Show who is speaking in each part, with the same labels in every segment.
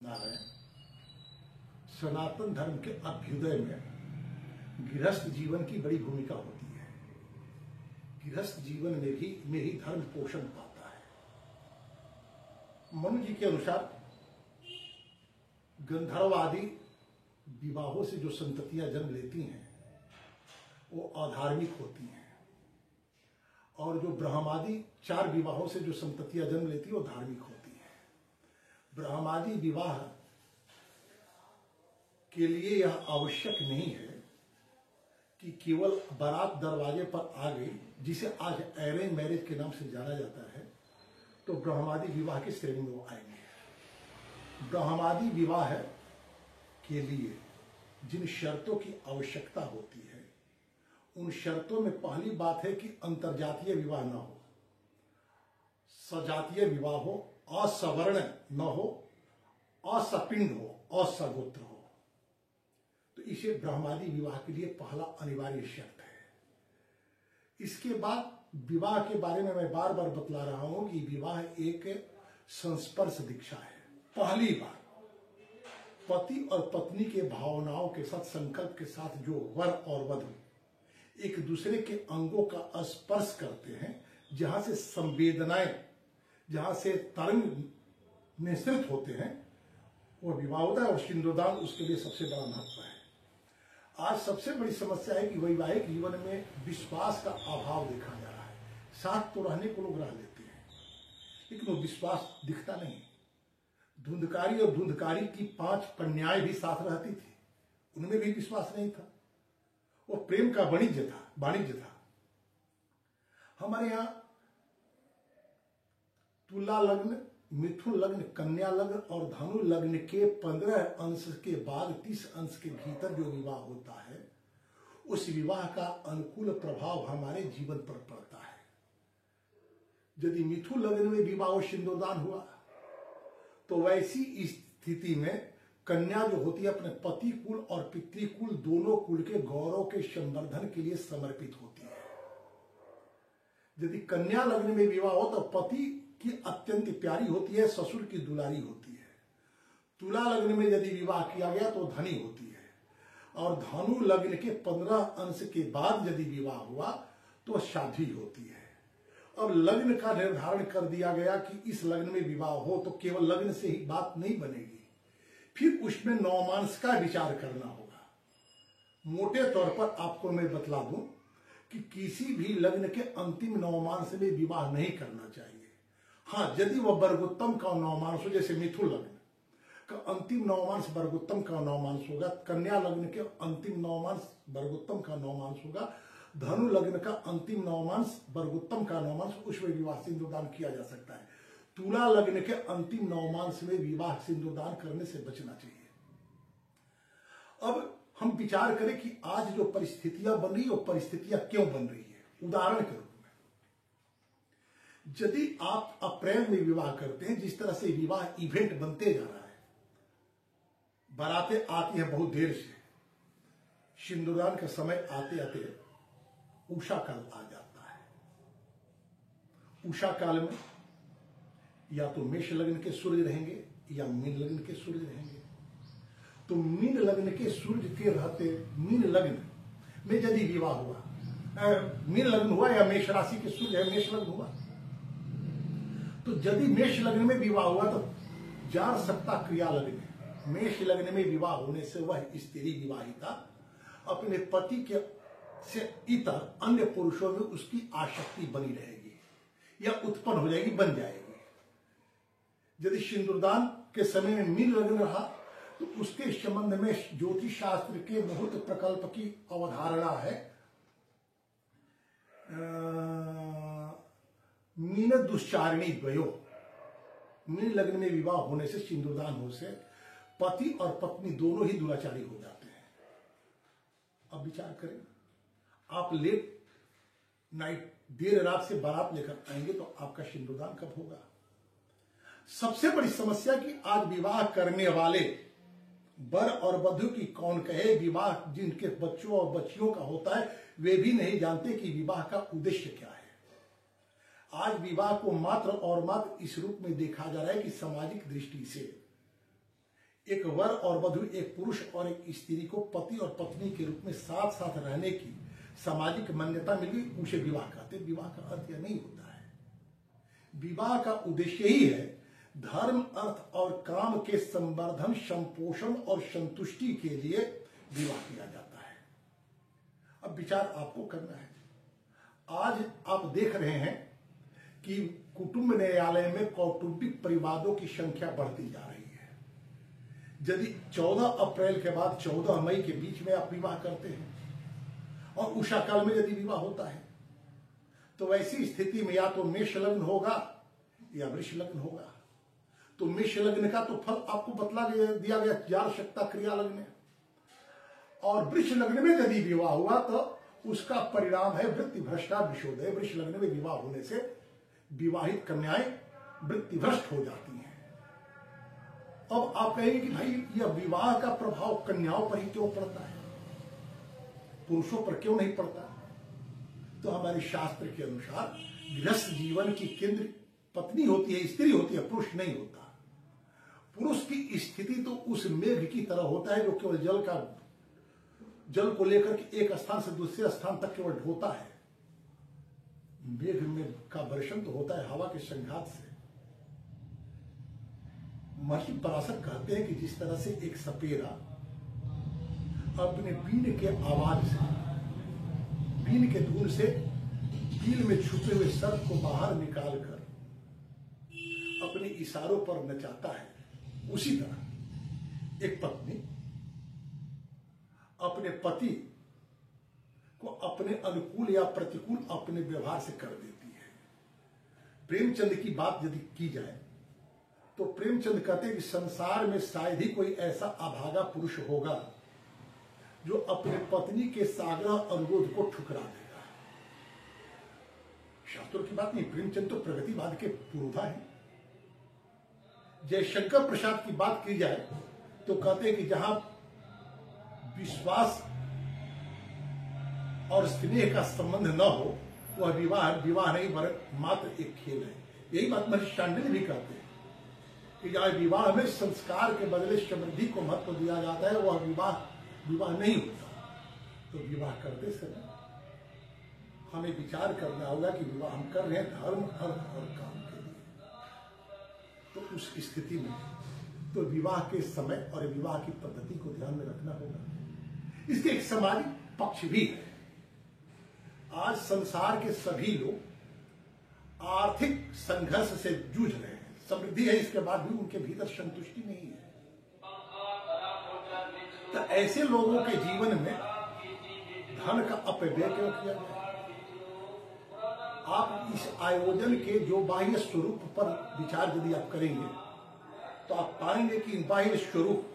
Speaker 1: नारायण। सनातन धर्म के अभ्युदय में गृहस्थ जीवन की बड़ी भूमिका होती है। गृहस्थ जीवन में ही धर्म पोषण पाता है। मनु जी के अनुसार गंधर्व आदि विवाहों से जो संततियां जन्म लेती हैं वो अधार्मिक होती हैं, और जो ब्रह्मादि 4 विवाहों से जो संततियां जन्म लेती है वो धार्मिक होती है। ब्रह्मादि विवाह के लिए यह आवश्यक नहीं है कि केवल बारात दरवाजे पर आ गई, जिसे आज अरेंज मैरिज के नाम से जाना जाता है, तो ब्रह्मादि विवाह की श्रेणी में वो आएंगे। ब्रह्मादि विवाह के लिए जिन शर्तों की आवश्यकता होती है, उन शर्तों में पहली बात है कि अंतरजातीय विवाह न हो, सजातीय विवाह हो, असवर्ण न हो, असपिंड हो, असगोत्र हो। तो इसे ब्रह्मादि विवाह के लिए पहला अनिवार्य शर्त है। इसके बाद विवाह के बारे में मैं बार बार बतला रहा हूं कि विवाह एक संस्पर्श दीक्षा है। पहली बार पति और पत्नी के भावनाओं के साथ, संकल्प के साथ जो वर और वधू एक दूसरे के अंगों का स्पर्श करते हैं, जहां से संवेदनाएं, जहां से तरंग निश्रित होते हैं, वो विवाह होता है। और सिंदूरदान उसके लिए सबसे बड़ा महत्व है। आज सबसे बड़ी समस्या है कि वैवाहिक जीवन में विश्वास का अभाव देखा जा रहा है। साथ तो रहने को लोग रह लेते हैं, लेकिन वो विश्वास दिखता नहीं। धुंधकारी और धुंधकारी की 5 कन्याएं भी साथ रहती थी, उनमें भी विश्वास नहीं था। वो प्रेम का वाणिज्य था। हमारे यहां तुला लग्न, मिथुन लग्न, कन्या लग्न और धनु लग्न के 15 अंश के बाद 30 अंश के भीतर जो विवाह होता है, उस विवाह का अनुकूल प्रभाव हमारे जीवन पर पड़ता है। यदि मिथुन लग्न में विवाह और सिंदूरदान हुआ, तो वैसी स्थिति में कन्या जो होती है अपने पति कुल और पितृकुल दोनों कुल के गौरव के संवर्धन के लिए समर्पित होती है। यदि कन्या लग्न में विवाह हो तो पति की अत्यंत प्यारी होती है, ससुर की दुलारी होती है। तुला लग्न में यदि विवाह किया गया तो धनी होती है, और धनु लग्न के 15 अंश के बाद यदि विवाह हुआ तो शादी होती है। अब लग्न का निर्धारण कर दिया गया कि इस लग्न में विवाह हो, तो केवल लग्न से ही बात नहीं बनेगी, फिर उसमें नवमांस का विचार करना होगा। मोटे तौर पर आपको मैं बतला दूं कि किसी भी लग्न के अंतिम नवमांस में विवाह नहीं करना चाहिए। हाँ, यदि वह वर्गोत्तम का नवमांस हो, जैसे मिथुन लग्न का अंतिम नवमांस वर्गोत्तम का नवमांस होगा, कन्या लग्न के अंतिम नवमांस वर्गोत्तम का नवमांस होगा, धनु लग्न का अंतिम नवमांस वर्गोत्तम का नवमांस, उसमें विवाह सिंदूरदान किया जा सकता है। तुला लग्न के अंतिम नवमांस में विवाह सिंदूरदान करने से बचना चाहिए। अब हम विचार करें कि आज जो परिस्थितियां बन रही है, वो परिस्थितियां क्यों बन रही है। उदाहरण के रूप में, यदि आप अप्रैल में विवाह करते हैं, जिस तरह से विवाह इवेंट बनते जा रहा है, बारातें आती हैं बहुत देर से, सिंदूरदान का समय आते आते उषा काल आ जाता है। उषा काल में या तो मेष लग्न के सूर्य रहेंगे या मीन लग्न के सूर्य रहेंगे। तो मीन लग्न के सूर्य के रहते मीन लग्न में यदि विवाह हुआ, मीन लग्न हुआ या मेष राशि के सूर्य है, मेष लग्न हुआ, तो यदि मेष लग्न में विवाह हुआ तो 4 सप्ताह क्रिया लग्न है। मेष लग्न में विवाह होने से वह स्त्री विवाहिता अपने पति के से इतर अन्य पुरुषों में उसकी आसक्ति बनी रहेगी या उत्पन्न हो जाएगी, बन जाएगी। यदि सिंदूरदान के समय में मीन लग्न रहा तो उसके संबंध में ज्योतिष शास्त्र के मुहूर्त प्रकल्प की अवधारणा है, मीन दुश्चारिणी द्वयो। मीन लग्न में विवाह होने से, सिंदूरदान होने से पति और पत्नी दोनों ही दुराचारी हो जाते हैं। अब विचार करें, आप लेट नाइट, देर रात से बारात लेकर आएंगे तो आपका सिंदूरदान कब होगा। सबसे बड़ी समस्या कि आज विवाह करने वाले वर और वधू की कौन कहे, विवाह जिनके बच्चों और बच्चियों का होता है वे भी नहीं जानते कि विवाह का उद्देश्य क्या है। आज विवाह को मात्र और मात्र इस रूप में देखा जा रहा है कि सामाजिक दृष्टि से एक वर और वधु, एक पुरुष और एक स्त्री को पति और पत्नी के रूप में साथ साथ रहने की सामाजिक मान्यता मिल गई, उसे विवाह कहते। विवाह का अर्थ यह नहीं होता है। विवाह का उद्देश्य ही है धर्म, अर्थ और काम के संवर्धन, संपोषण और संतुष्टि के लिए विवाह किया जाता है। अब विचार आपको करना है। आज आप देख रहे हैं कि कुटुंब न्यायालय में कौटुंबिक परिवारों की संख्या बढ़ती जा रही है। यदि 14 अप्रैल के बाद 14 मई के बीच में आप विवाह करते हैं और उषा काल में यदि विवाह होता है तो वैसी स्थिति में या तो मेष लग्न होगा या वृष लग्न होगा। तो मेष लग्न का तो फल आपको बतला दिया गया, ज्ञान शक्ता क्रिया लग्न, और वृष लग्न में यदि विवाह हुआ तो उसका परिणाम है वृत्ति भ्रष्टा विशोदय। वृष लग्न में विवाह होने से विवाहित कन्याएं वृत्ति भ्रष्ट हो जाती हैं। अब आप कहेंगे कि भाई यह विवाह का प्रभाव कन्याओं पर ही क्यों पड़ता है, पुरुषों पर क्यों नहीं पड़ता? तो हमारे शास्त्र के अनुसार गृहस्थ जीवन की केंद्र पत्नी होती है, स्त्री होती है, पुरुष नहीं होता। पुरुष की स्थिति तो उस मेघ की तरह होता है जो केवल जल को लेकर के एक स्थान से दूसरे स्थान तक केवल ढोता है। मेघ में का वर्षण तो होता है हवा के संघात से। महर्षि पराशर कहते हैं कि जिस तरह से एक सपेरा अपने बीन के आवाज से, बीन के धुन से बीन में छुपे हुए सर्प को बाहर निकालकर अपने इशारों पर नचाता है, उसी तरह एक पत्नी अपने पति को अपने अनुकूल या प्रतिकूल अपने व्यवहार से कर देती है। प्रेमचंद की बात यदि की जाए तो प्रेमचंद कहते हैं कि संसार में शायद ही कोई ऐसा अभागा पुरुष होगा जो अपने पत्नी के साग्रह अनुरोध को ठुकरा देगा। शास्त्रों की बात नहीं, प्रेमचंद तो प्रगतिवाद के पुरोधा है। जयशंकर प्रसाद की बात की जाए तो कहते हैं कि जहां विश्वास और स्नेह का संबंध न हो वह विवाह नहीं बल्कि मात्र एक खेल है। यही बात महर्षि शांडिल्य भी कहते हैं कि जहां विवाह में संस्कार के बदले समृद्धि को महत्व दिया जाता है वह विवाह नहीं होता। तो विवाह करते समय हमें विचार करना होगा कि विवाह हम कर रहे हैं धर्म, अर्थ और काम के लिए। तो उस स्थिति में तो विवाह के समय और विवाह की पद्धति को ध्यान में रखना होगा। इसके एक सामाजिक पक्ष भी है। आज संसार के सभी लोग आर्थिक संघर्ष से जूझ रहे हैं। समृद्धि है, इसके बाद भी उनके भीतर संतुष्टि नहीं है। तो ऐसे लोगों के जीवन में धन का अपव्यय क्यों किया जाए? आप इस आयोजन के जो बाह्य स्वरूप पर विचार यदि आप करेंगे तो आप पाएंगे कि बाह्य स्वरूप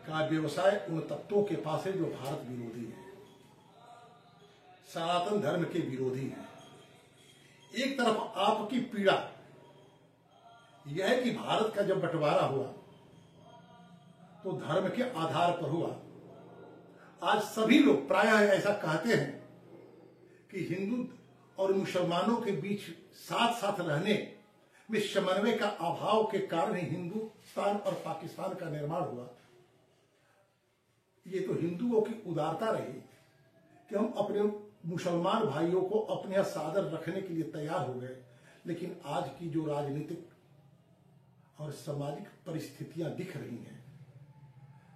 Speaker 1: का व्यवसाय उन तत्वों के पास है जो भारत विरोधी है, सनातन धर्म के विरोधी है। एक तरफ आपकी पीड़ा यह है कि भारत का जब बंटवारा हुआ तो धर्म के आधार पर हुआ। आज सभी लोग प्रायः ऐसा कहते हैं कि हिंदू और मुसलमानों के बीच साथ साथ रहने में समन्वय का अभाव के कारण ही हिंदुस्तान और पाकिस्तान का निर्माण हुआ। ये तो हिंदुओं की उदारता रही कि हम अपने मुसलमान भाइयों को अपने यहां सादर रखने के लिए तैयार हो गए। लेकिन आज की जो राजनीतिक और सामाजिक परिस्थितियां दिख रही हैं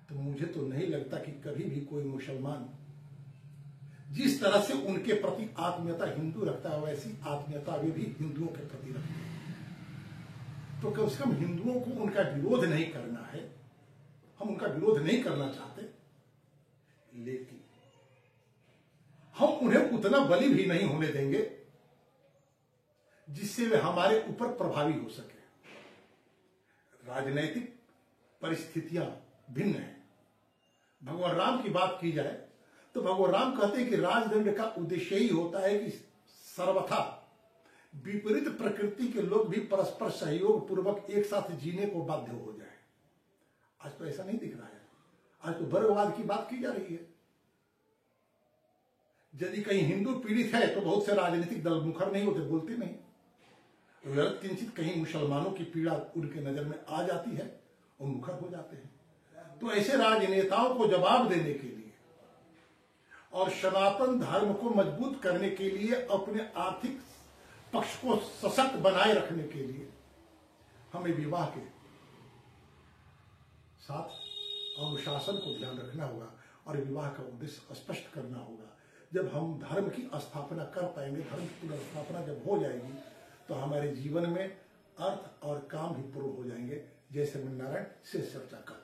Speaker 1: तो मुझे तो नहीं लगता कि कभी भी कोई मुसलमान जिस तरह से उनके प्रति आत्मीयता हिंदू रखता है वैसी आत्मीयता वे भी हिंदुओं के प्रति रखते हैं। तो कम से कम हिंदुओं को उनका विरोध नहीं करना है, हम उनका विरोध नहीं करना चाहते, लेकिन हम उन्हें उतना बलि भी नहीं होने देंगे जिससे वे हमारे ऊपर प्रभावी हो सके। राजनैतिक परिस्थितियां भिन्न हैं। भगवान राम की बात की जाए तो भगवान राम कहते हैं कि राजदंड का उद्देश्य ही होता है कि सर्वथा विपरीत प्रकृति के लोग भी परस्पर सहयोग पूर्वक एक साथ जीने को बाध्य हो जाए। आज तो ऐसा नहीं दिख रहा है। आज तो वर्गवाद की बात की जा रही है। यदि कहीं हिंदू पीड़ित है तो बहुत से राजनीतिक दल मुखर नहीं होते, बोलते नहीं। किंचित कहीं मुसलमानों की पीड़ा उनके नजर में आ जाती है और मुखर हो जाते हैं। तो ऐसे राजनेताओं को जवाब देने के लिए और सनातन धर्म को मजबूत करने के लिए, अपने आर्थिक पक्ष को सशक्त बनाए रखने के लिए हमें विवाह के साथ अनुशासन को ध्यान रखना होगा और विवाह का उद्देश्य स्पष्ट करना होगा। जब हम धर्म की स्थापना कर पाएंगे, धर्म की पुनर्स्थापना जब हो जाएगी, तो हमारे जीवन में अर्थ और काम भी पूर्ण हो जाएंगे, जैसे मैं नारायण से चर्चा कर